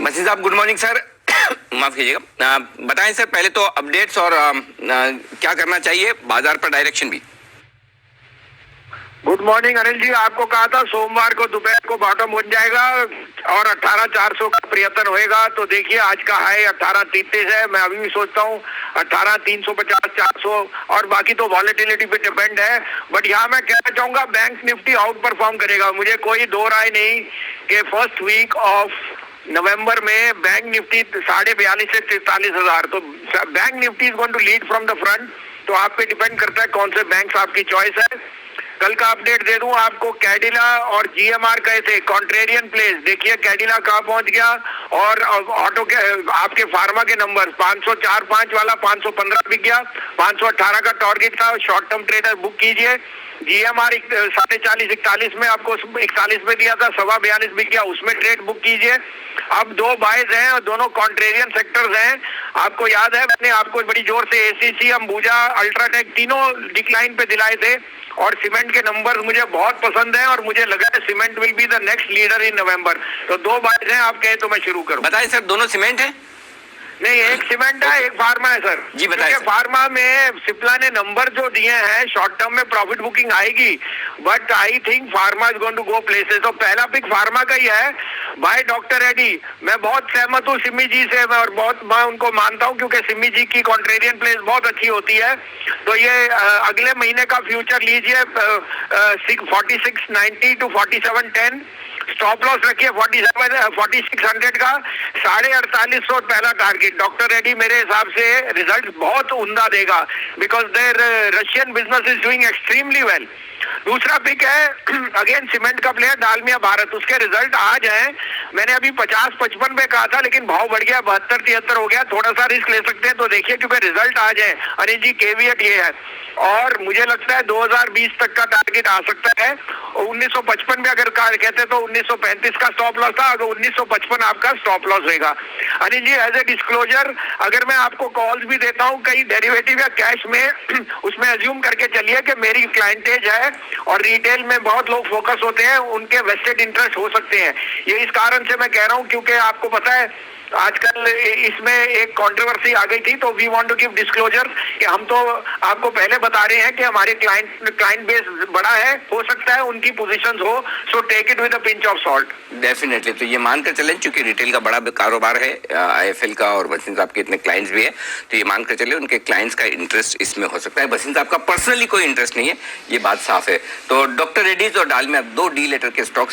मसीह साहब good morning sir. माफ कीजिएगा, बताएं सर पहले तो अपडेट्स और क्या करना चाहिए, बाजार पर डायरेक्शन भी। गुड मॉर्निंग अनिल जी, आपको कहा था सोमवार को दोपहर को बॉटम बन जाएगा और 18,400 का प्रयत्न होएगा। तो देखिए आज का हाई 18,33 है। मैं अभी भी सोचता हूँ 18,350 400 और बाकी तो वॉलेटिलिटी पे डिपेंड है। बट यहाँ मैं कहना चाहूंगा बैंक निफ्टी आउट परफॉर्म करेगा। मुझे कोई दो राय नहीं कि फर्स्ट वीक ऑफ नवंबर में बैंक निफ्टी 42,500 से 43,000, तो bank Nifty is going to lead from the front. तो आप पे डिपेंड करता है कौन से बैंक आपकी चॉइस है। कल का अपडेट दे दूं आपको, कैडिला और जीएमआर कहे थे कॉन्ट्रेरियन प्लेस। देखिए कैडिला कहाँ पहुंच गया और ऑटो के आपके फार्मा के नंबर 504.5 वाला 515 बिक गया। 518 का टारगेट था, शॉर्ट टर्म ट्रेडर बुक कीजिए। जीएमआर 40.41 में आपको 41 में दिया था, 42.25 बिक गया, उसमें ट्रेड बुक कीजिए। अब दो बाइज हैं और दोनों कॉन्ट्रेरियन सेक्टर्स हैं। आपको याद है मैंने आपको बड़ी जोर से एसीसी, अंबुजा, अल्ट्राटेक तीनों डिक्लाइन पे दिलाए थे और सीमेंट के नंबर मुझे बहुत पसंद है और मुझे लगा है cement will be the next leader in November. तो दो बाइज हैं, आप कहे तो मैं शुरू करूं। बताइए सर, दोनों सीमेंट है? नहीं, एक सीमेंट है, एक फार्मा है सर जी बताइए। फार्मा में सिप्ला ने नंबर जो दिए हैं शॉर्ट टर्म में प्रॉफिट बुकिंग आएगी, but I think pharma is going to go places. तो पहला पिक फार्मा का ही है भाई, डॉक्टर रेड्डी। मैं बहुत सहमत हूँ सिमी जी से, मैं उनको मानता हूँ क्योंकि सिमी जी की कॉन्ट्रेरियन प्लेस बहुत अच्छी होती है। तो ये अगले महीने का फ्यूचर लीजिए 4690 टू 4710, स्टॉप लॉस रखिए 4600 का, 4850 पहला टारगेट। डॉक्टर रेड्डी मेरे हिसाब से रिजल्ट बहुत उम्दा देगा because their Russian business is doing extremely well. दूसरा पिक है अगेन सीमेंट का प्लेयर डालमिया भारत, उसके रिजल्ट आज हैं। मैंने अभी 50-55 पे कहा था लेकिन भाव बढ़ गया, 72-73 हो गया। थोड़ा सा रिस्क ले सकते हैं तो देखिए क्योंकि रिजल्ट आज है। अनिल जी केवीएट ये है और मुझे लगता है 2020 तक का टारगेट आ सकता है। 1955 में अगर कहते तो 1935 का स्टॉप लॉस था, अगर 1955 आपका स्टॉप लॉस होगा। Anil ji as a disclosure अगर मैं आपको कॉल्स भी देता हूँ कई डेरिवेटिव या कैश में उसमें अज्यूम करके चलिए कि मेरी क्लाइंटेज है और रिटेल में बहुत लोग फोकस होते हैं, उनके वेस्टेड इंटरेस्ट हो सकते हैं। ये इस कारण से मैं कह रहा हूँ क्योंकि आपको पता है आजकल इसमें एक कंट्रोवर्सी आ गई थी, तो we want to give disclosure कि हम तो आपको पहले बता रहे हैं कि हमारे क्लाइंट बेस बड़ा है, हो सकता है उनकी पोजीशंस हो, so take it with a pinch of salt. Definitely, तो ये मानकर चलें क्योंकि रिटेल का बड़ा कारोबार है आईएफएल का और बसिन साहब के इतने क्लाइंट्स भी है, तो ये मानकर चले उनके क्लाइंट्स का इंटरेस्ट इसमें हो सकता है। बसिन साहब का पर्सनली कोई इंटरेस्ट नहीं है, ये बात साफ है। तो डॉक्टर रेड्डीज और डालमिया दो डी लेटर के स्टॉक्स